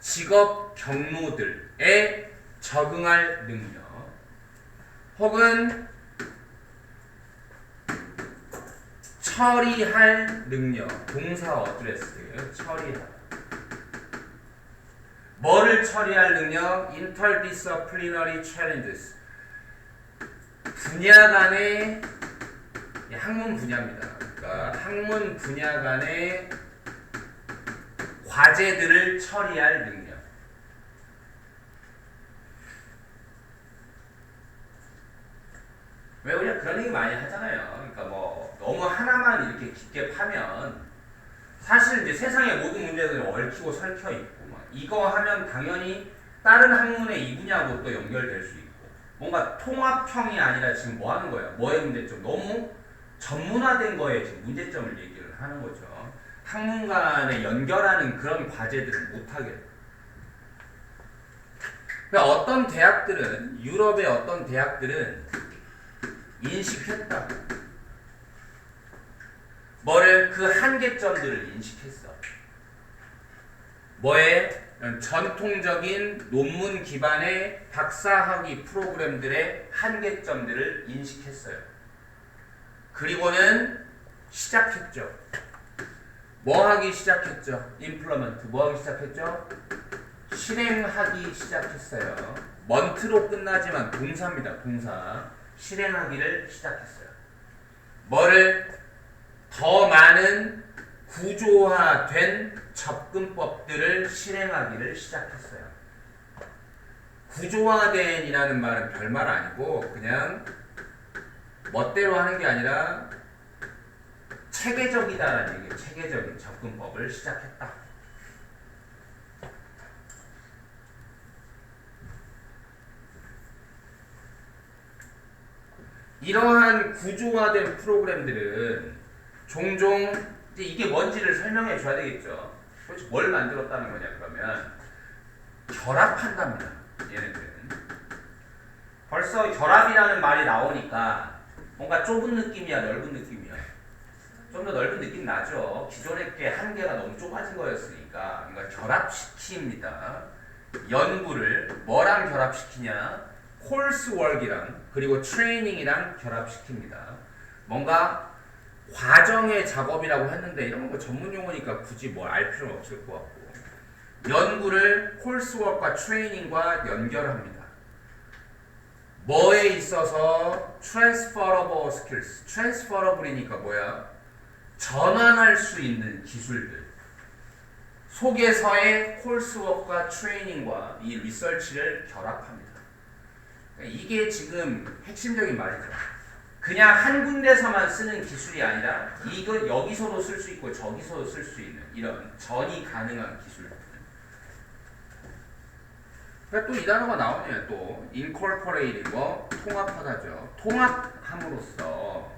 직업 경로들에 적응할 능력, 혹은 처리할 능력, 동사 어드레스, 처리할. 뭐를 처리할 능력? interdisciplinary challenges. 분야 간의, 학문 분야입니다. 그러니까 학문 분야 간의 과제들을 처리할 능력. 왜 우리가 그런 얘기 많이 하잖아요. 그러니까 뭐 너무 하나만 이렇게 깊게 파면 사실 이제 세상의 모든 문제들이 얽히고 설켜 있고, 막 이거 하면 당연히 다른 학문의 이 분야하고 또 연결될 수 있고, 뭔가 통합형이 아니라 지금 뭐 하는 거야? 뭐의 문제점? 너무 전문화된 거에 지금 문제점을 얘기를 하는 거죠. 학문 간에 연결하는 그런 과제들을 못하게. 그러니까 어떤 대학들은, 유럽의 어떤 대학들은 인식했다. 뭐를? 그 한계점들을 인식했어. 뭐에? 전통적인 논문 기반의 박사학위 프로그램들의 한계점들을 인식했어요. 그리고는 시작했죠. 뭐 하기 시작했죠? implement. 뭐 하기 시작했죠? 실행하기 시작했어요. 먼트로 끝나지만 동사입니다. 동사. 실행하기를 시작했어요. 뭐를? 더 많은 구조화된 접근법들을 실행하기를 시작했어요. 구조화된이라는 말은 별말 아니고 그냥 멋대로 하는 게 아니라 체계적이다라는 얘기예요. 체계적인 접근법을 시작했다. 이러한 구조화된 프로그램들은 종종 이제 이게 뭔지를 설명해 줘야 되겠죠. 도대체 뭘 만들었다는 거냐 그러면 결합한답니다. 얘네들은 벌써 결합이라는 말이 나오니까 뭔가 좁은 느낌이야 넓은 느낌이야. 좀 더 넓은 느낌 나죠. 기존의 게 한계가 너무 좁아진 거였으니까. 그러니까 결합시킵니다. 연구를 뭐랑 결합시키냐? 콜스웍이랑 그리고 트레이닝이랑 결합시킵니다. 뭔가 과정의 작업이라고 했는데 이런 거 전문 용어니까 굳이 뭘 알 필요는 없을 것 같고 연구를 콜스웍과 트레이닝과 연결합니다. 뭐에 있어서 transferable skills, transferable이니까 뭐야? 전환할 수 있는 기술들 속에서의 콜스웍과 트레이닝과 이 리서치를 결합합니다. 이게 지금 핵심적인 말이죠. 그냥 한 군데서만 쓰는 기술이 아니라 이거 여기서도 쓸 수 있고 저기서도 쓸 수 있는 이런 전이 가능한 기술들. 그러니까 또 이 단어가 나오네요. 또 incorporate 뭐 통합하다죠. 통합함으로써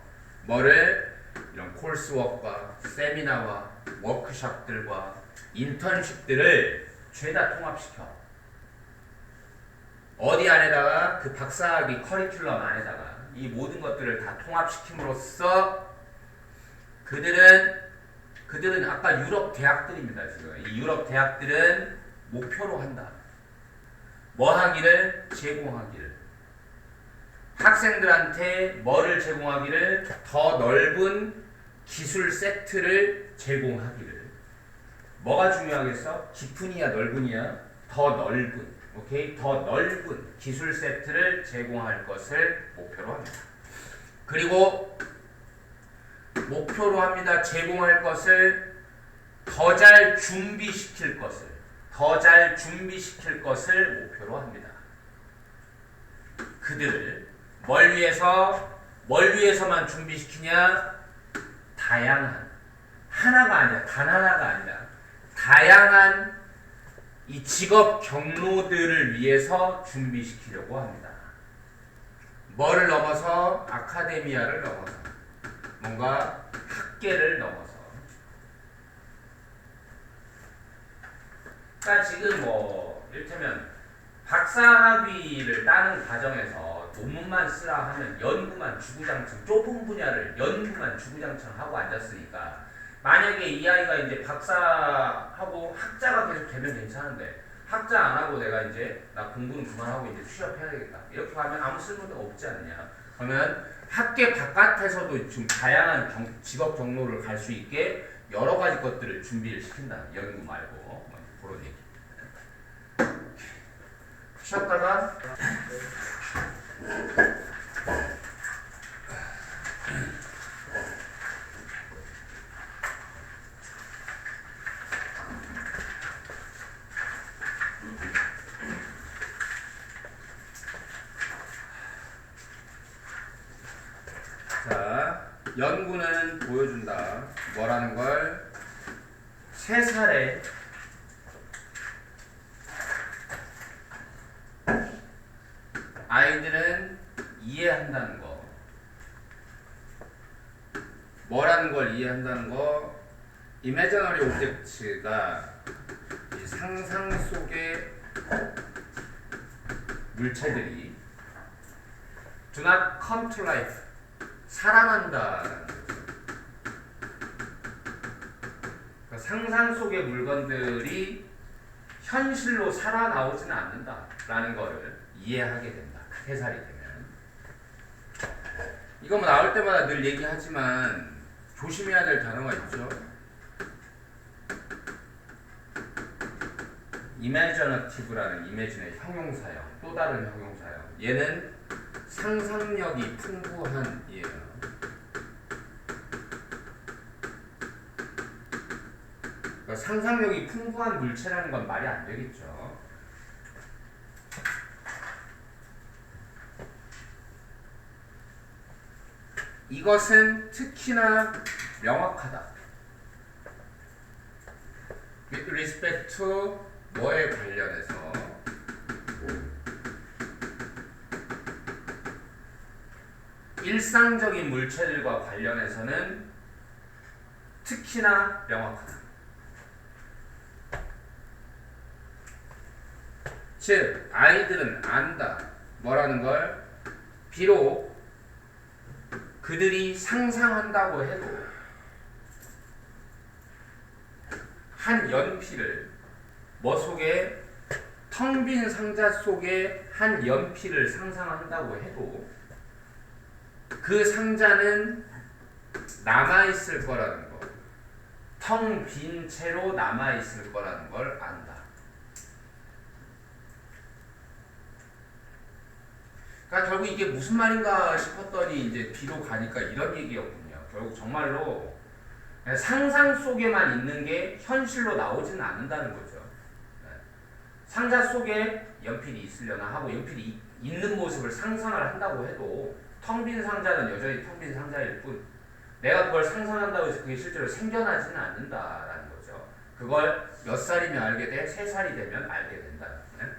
뭐를 이런 콜스웍과 세미나와 워크숍들과 인턴십들을 죄다 통합시켜. 어디 안에다가 그 박사학위 커리큘럼 안에다가 이 모든 것들을 다 통합시킴으로써 그들은 아까 유럽 대학들입니다. 지금 이 유럽 대학들은 목표로 한다. 뭐 하기를? 제공하기를. 학생들한테 뭐를 제공하기를? 더 넓은 기술 세트를 제공하기를. 뭐가 중요하겠어? 깊으니야 넓으니야? 더 넓은. 오케이? 더 넓은 기술 세트를 제공할 것을 목표로 합니다. 그리고 목표로 합니다. 제공할 것을 더 잘 준비시킬 것을 목표로 합니다. 그들을 뭘 위해서만 준비시키냐? 다양한 하나가 아니라 단 하나가 아니라 다양한 이 직업 경로들을 위해서 준비시키려고 합니다. 뭐를 넘어서? 아카데미아를 넘어서 뭔가 학계를 넘어서. 그러니까 지금 뭐 이를테면 박사학위를 따는 과정에서 논문만 쓰라 하면 연구만 주구장창 좁은 분야를 연구만 주구장창 하고 앉았으니까 만약에 이 아이가 이제 박사하고 학자가 계속 되면 괜찮은데 학자 안 하고 내가 이제 나 공부는 그만하고 이제 취업해야 되겠다 이렇게 하면 아무 쓸모도 없지 않느냐. 그러면 학계 바깥에서도 좀 다양한 직업 경로를 갈 수 있게 여러 가지 것들을 준비를 시킨다. 연구 말고 뭐 그런 얘기. 쉬었다가 자, 연구는 보여준다. 뭐라는 걸? 3살에 아이들은 이해한다는 거. 뭐라는 걸 이해한다는 거? 이매저너리 오브젝트가 이 상상 속의 물체들이 do not come to life. 살아난다. 그러니까 상상 속의 물건들이 현실로 살아나오지는 않는다라는 거를 이해하게 된다. 3살이 되면. 이거 뭐 나올 때마다 늘 얘기하지만 조심해야 될 단어가 있죠. imaginative라는 imagine의 형용사형, 또 다른 형용사형. 얘는 상상력이 풍부한 이에요. 그러니까 상상력이 풍부한 물체라는 건 말이 안 되겠죠. 이것은 특히나 명확하다. with respect to 뭐에 관련해서 일상적인 물체들과 관련해서는 특히나 명확하다. 즉 아이들은 안다. 뭐라는 걸 비록 그들이 상상한다고 해도 한 연필을 뭐 속에 텅 빈 상자 속에 한 연필을 상상한다고 해도 그 상자는 남아있을 거라는 거, 텅 빈 채로 남아있을 거라는 걸 안다. 그러니까 결국 이게 무슨 말인가 싶었더니 이제 뒤로 가니까 이런 얘기였군요. 결국 정말로 상상 속에만 있는 게 현실로 나오지는 않는다는 거죠. 상자 속에 연필이 있으려나 하고 연필이 있는 모습을 상상을 한다고 해도 텅 빈 상자는 여전히 텅 빈 상자일 뿐 내가 그걸 상상한다고 해서 그게 실제로 생겨나지는 않는다라는 거죠. 그걸 몇 살이면 알게 돼? 3살이 되면 알게 된다는 거네.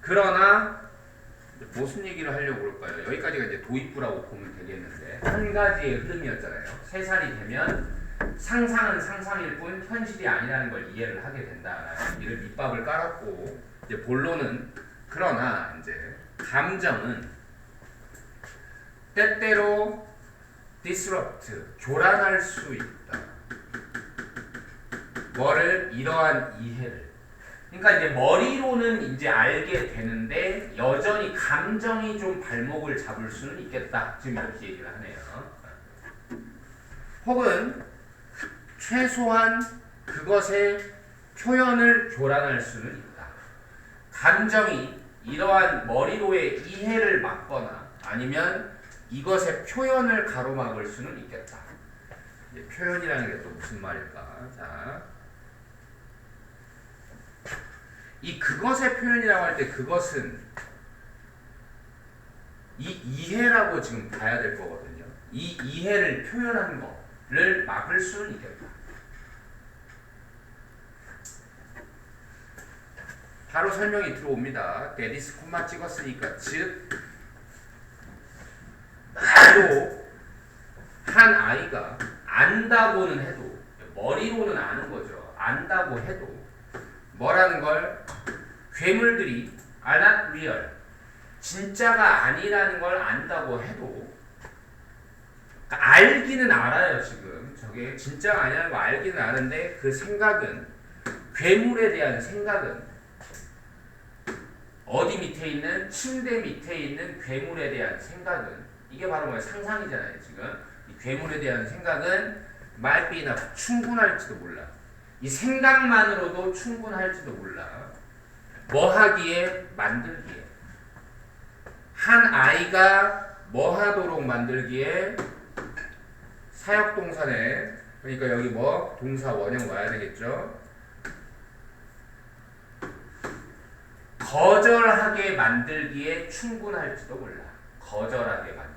그러나 무슨 얘기를 하려고 그럴까요? 여기까지가 이제 도입부라고 보면 되겠는데 한 가지의 흐름이었잖아요. 3살이 되면 상상은 상상일 뿐 현실이 아니라는 걸 이해를 하게 된다라는 얘기를 밑밥을 깔았고 이제 본론은 그러나 이제 감정은 때때로 disrupt, 교란할 수 있다. 뭐를? 이러한 이해를. 그러니까 이제 머리로는 이제 알게 되는데 여전히 감정이 좀 발목을 잡을 수는 있겠다. 지금 이렇게 얘기를 하네요. 혹은 최소한 그것의 표현을 교란할 수는 있다. 감정이 이러한 머리로의 이해를 막거나 아니면 이것의 표현을 가로막을 수는 있겠다. 표현이라는 게 또 무슨 말일까? 자, 이 그것의 표현이라고 할 때 그것은 이 이해라고 지금 봐야 될 거거든요. 이 이해를 표현하는 거를 막을 수는 있겠다. 바로 설명이 들어옵니다. 데디스 콤마 찍었으니까 즉 바로 한 아이가 안다고는 해도 머리로는 아는 거죠. 안다고 해도 뭐라는 걸 괴물들이 are not real 진짜가 아니라는 걸 안다고 해도 그러니까 알기는 알아요. 지금 저게 진짜가 아니라는 거 알기는 아는데 그 생각은 괴물에 대한 생각은 어디 밑에 있는 침대 밑에 있는 괴물에 대한 생각은 이게 바로 뭐예요? 상상이잖아요. 지금 이 괴물에 대한 생각은 might be enough 충분할지도 몰라. 이 생각만으로도 충분할지도 몰라. 뭐 하기에? 만들기에. 한 아이가 뭐 하도록 만들기에? 사역동사네. 그러니까 여기 뭐? 동사 원형 와야 되겠죠? 거절하게 만들기에 충분할지도 몰라. 거절하게 만들기에.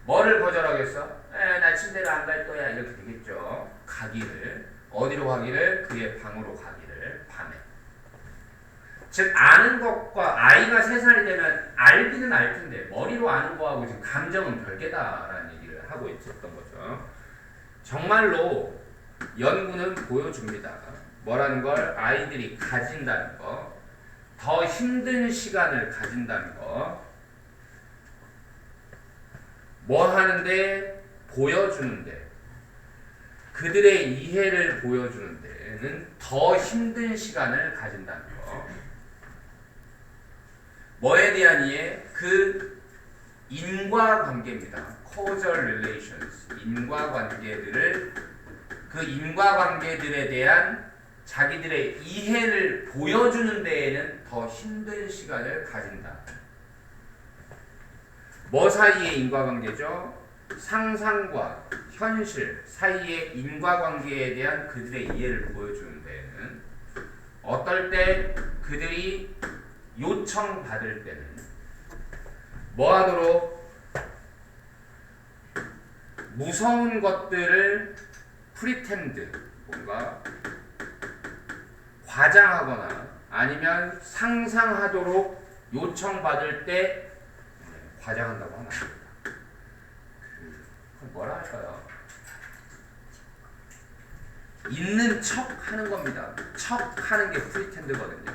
뭐를 거절하겠어? 나 침대로 안 갈 거야. 이렇게 되겠죠. 가기를. 어디로 가기를? 그의 방으로 가기를. 밤에. 즉 아는 것과 아이가 3살이 되면 알기는 알 텐데 머리로 아는 거하고 지금 감정은 별개다라는 얘기를 하고 있었던 거죠. 정말로 연구는 보여줍니다. 뭐라는 걸? 아이들이 가진다는 거. 더 힘든 시간을 가진다는 거. 뭐 하는데? 보여주는데. 그들의 이해를 보여주는 데는 더 힘든 시간을 가진다는 거. 뭐에 대한 이해? 그 인과관계입니다. causal relations. 인과관계들을 그 인과관계들에 대한 자기들의 이해를 보여주는 데에는 더 힘든 시간을 가진다. 뭐 사이의 인과관계죠? 상상과 현실 사이의 인과관계에 대한 그들의 이해를 보여주는 데에는 어떨 때 그들이 요청받을 때는 뭐 하도록? 무서운 것들을 프리텐드, 뭔가 과장하거나 아니면 상상하도록 요청받을 때 과장한다고 하나? 그럼 뭐라 할까요? 있는 척 하는 겁니다. 척 하는 게 프리텐드거든요.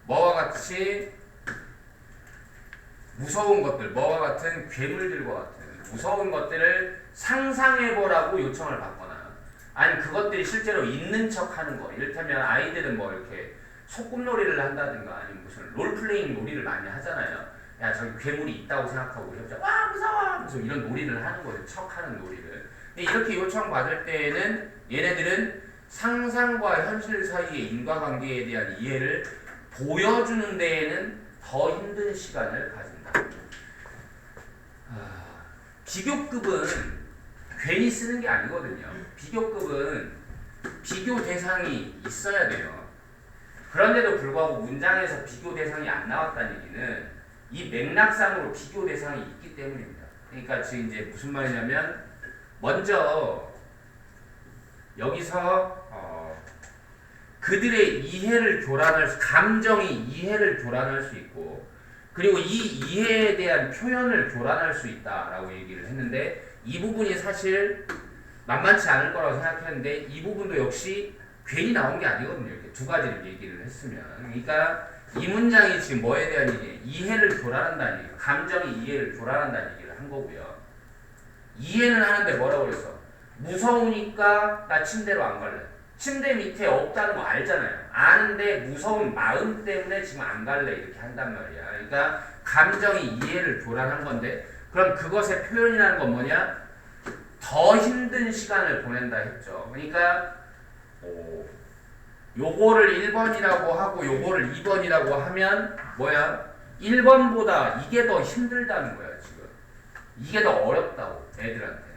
뭐와 같이 무서운 것들, 뭐와 같은 괴물들과 같은 무서운 것들을 상상해보라고 요청을 받거나 아니면 그것들이 실제로 있는 척 하는 거. 이를테면 아이들은 뭐 이렇게 소꿉놀이를 한다든가 아니면 무슨 롤플레잉 놀이를 많이 하잖아요. 야, 저기 괴물이 있다고 생각하고 해보자. 와, 무서워! 무슨 이런 놀이를 하는 거예요. 척하는 놀이를. 이렇게 요청받을 때에는 얘네들은 상상과 현실 사이의 인과관계에 대한 이해를 보여주는 데에는 더 힘든 시간을 가진다. 비교급은 괜히 쓰는 게 아니거든요. 비교급은 비교 대상이 있어야 돼요. 그런데도 불구하고 문장에서 비교 대상이 안 나왔다는 얘기는 이 맥락상으로 비교 대상이 있기 때문입니다. 그러니까 지금 이제 무슨 말이냐면 먼저 여기서 그들의 이해를 교란할 수, 감정이 이해를 교란할 수 있고 그리고 이 이해에 대한 표현을 교란할 수 있다라고 얘기를 했는데 이 부분이 사실 만만치 않을 거라고 생각했는데 이 부분도 역시 괜히 나온 게 아니거든요. 이렇게 두 가지를 얘기를 했으면. 그러니까 이 문장이 지금 뭐에 대한 얘기예요? 이해를 교란한다는 얘기예요. 감정이 이해를 교란한다는 얘기를 한 거고요. 이해는 하는데 뭐라고 그랬어? 무서우니까 나 침대로 안 갈래. 침대 밑에 없다는 거 알잖아요. 아는데 무서운 마음 때문에 지금 안 갈래 이렇게 한단 말이야. 그러니까 감정이 이해를 교란한 건데 그럼 그것의 표현이라는 건 뭐냐? 더 힘든 시간을 보낸다 했죠. 그러니까 요거를 1번이라고 하고 요거를 2번이라고 하면 뭐야? 1번보다 이게 더 힘들다는 거야 지금. 이게 더 어렵다고 애들한테는.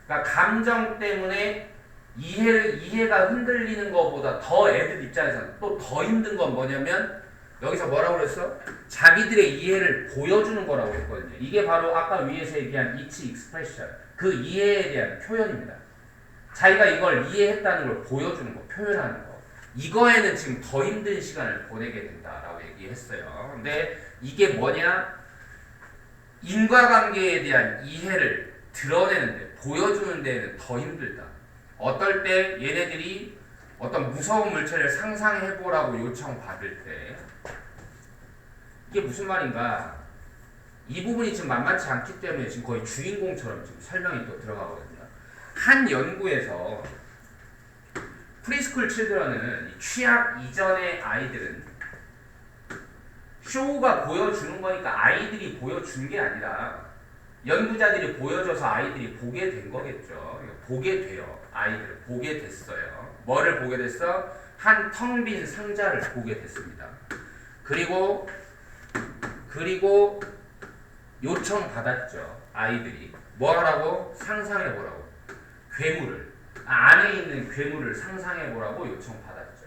그러니까 감정 때문에 이해가 흔들리는 것보다 더 애들 입장에서는 또 더 힘든 건 뭐냐면 여기서 뭐라고 그랬어? 자기들의 이해를 보여주는 거라고 했거든요. 이게 바로 아까 위에서 얘기한 이치 익스프레션, 그 이해에 대한 표현입니다. 자기가 이걸 이해했다는 걸 보여주는 거, 표현하는 거. 이거에는 지금 더 힘든 시간을 보내게 된다라고 얘기했어요. 근데 이게 뭐냐? 인과관계에 대한 이해를 드러내는데, 보여주는 데에는 더 힘들다. 어떨 때 얘네들이 어떤 무서운 물체를 상상해보라고 요청받을 때 이게 무슨 말인가? 이 부분이 지금 만만치 않기 때문에 지금 거의 주인공처럼 지금 설명이 또 들어가거든요. 한 연구에서 프리스쿨 칠드런은 취약 이전의 아이들은 쇼가 보여주는 거니까 아이들이 보여준 게 아니라 연구자들이 보여줘서 아이들이 보게 된 거겠죠. 보게 돼요. 아이들 보게 됐어요. 뭐를 보게 됐어? 한 텅 빈 상자를 보게 됐습니다. 그리고 요청받았죠. 아이들이 뭐 하라고? 상상해보라고. 괴물을, 안에 있는 괴물을 상상해보라고 요청받았죠.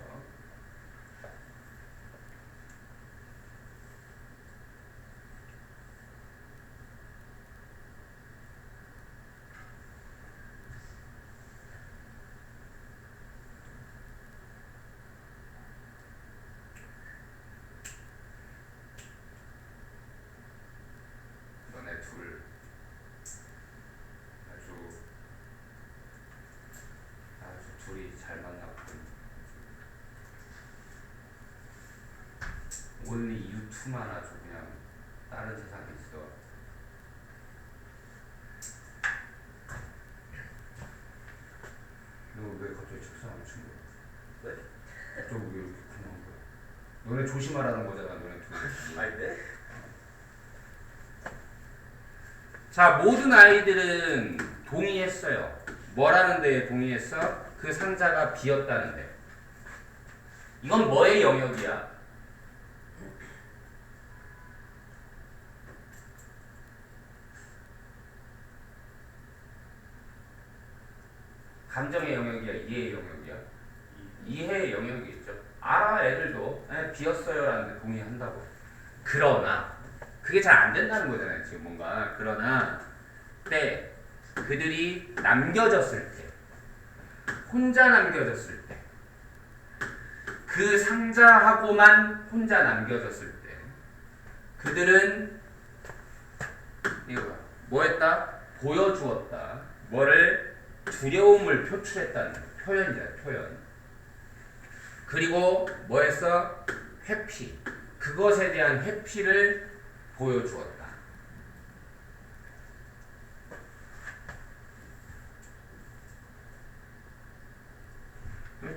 너네 둘 아주 둘이 잘 만났군. only you two만 아주 그냥 다른 세상에 있어. 너 왜 갑자기 책상을 친 거야? 왜? 저왜 이렇게 궁금한 거야? 너네 조심하라는 거잖아, 너네 둘. 아니 네? 자, 모든 아이들은 동의했어요. 뭐라는 데 동의했어? 그 상자가 비었다는데. 이건 뭐의 영역이야? 감정의 영역이야? 이해의 영역이야? 이해의 영역이겠죠. 알아, 애들도. 비었어요 라는 데 동의한다고. 그러나 그게 잘 안 된다는 거잖아요. 지금 뭔가. 그러나 때 그들이 남겨졌을 때, 혼자 남겨졌을 때, 그 상자하고만 혼자 남겨졌을 때, 그들은 이거 뭐 했다? 보여주었다. 뭐를? 두려움을 표출했다는 표현이야, 표현. 그리고 뭐 했어? 회피. 그것에 대한 회피를 보여주었다.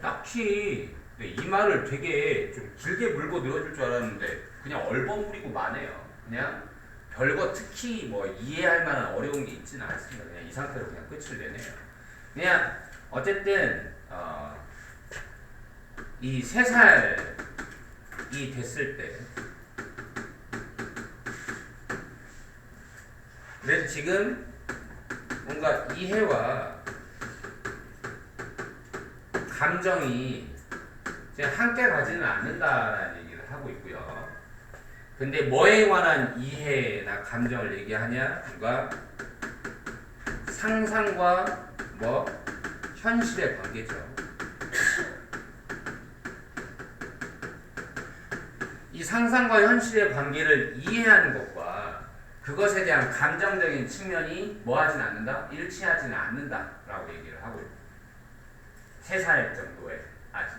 딱히 이 말을 되게 좀 길게 물고 늘어질 줄 알았는데 그냥 얼버무리고 마네요. 그냥 별거 특히 뭐 이해할 만한 어려운 게 있지는 않습니다. 그냥 이 상태로 그냥 끝을 내네요. 그냥 어쨌든 이 3살이 됐을 때 그래서 지금 뭔가 이해와 감정이 이제 함께 가지는 않는다라는 얘기를 하고 있고요. 근데 뭐에 관한 이해나 감정을 얘기하냐? 누가? 상상과 뭐? 현실의 관계죠. 이 상상과 현실의 관계를 이해하는 것과 그것에 대한 감정적인 측면이 뭐 하진 않는다? 일치하지는 않는다라고 얘기를 하고 있습니다. 3살 정도에 아직.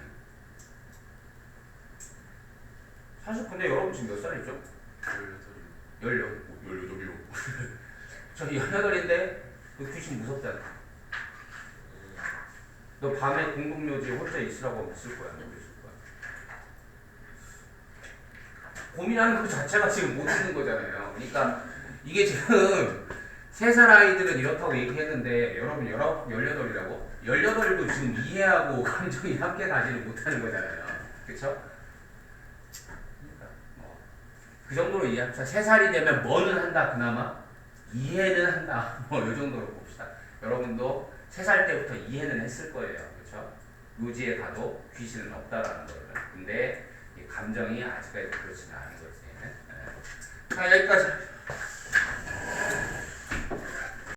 사실 근데 여러분 지금 몇 살이죠? 18이요. 저 18인데 너 귀신 무섭잖아. 너 밤에 공동묘지에 혼자 있으라고 하면 있을 거야? 안 있을 거야? 고민하는 것 자체가 지금 못 있는 거잖아요. 그러니까 이게 지금 3살 아이들은 이렇다고 얘기했는데 여러분 19, 18이라고? 18도 지금 이해하고 감정이 함께 가지는 못하는 거잖아요. 그쵸? 그 정도로 이해합시다. 3살이 되면 뭐는 한다 그나마? 이해는 한다. 뭐 이 정도로 봅시다. 여러분도 3살 때부터 이해는 했을 거예요. 그쵸? 묘지에 가도 귀신은 없다라는 거예요. 근데 이 감정이 아직까지 그렇지는 않은 거지. 자, 여기까지.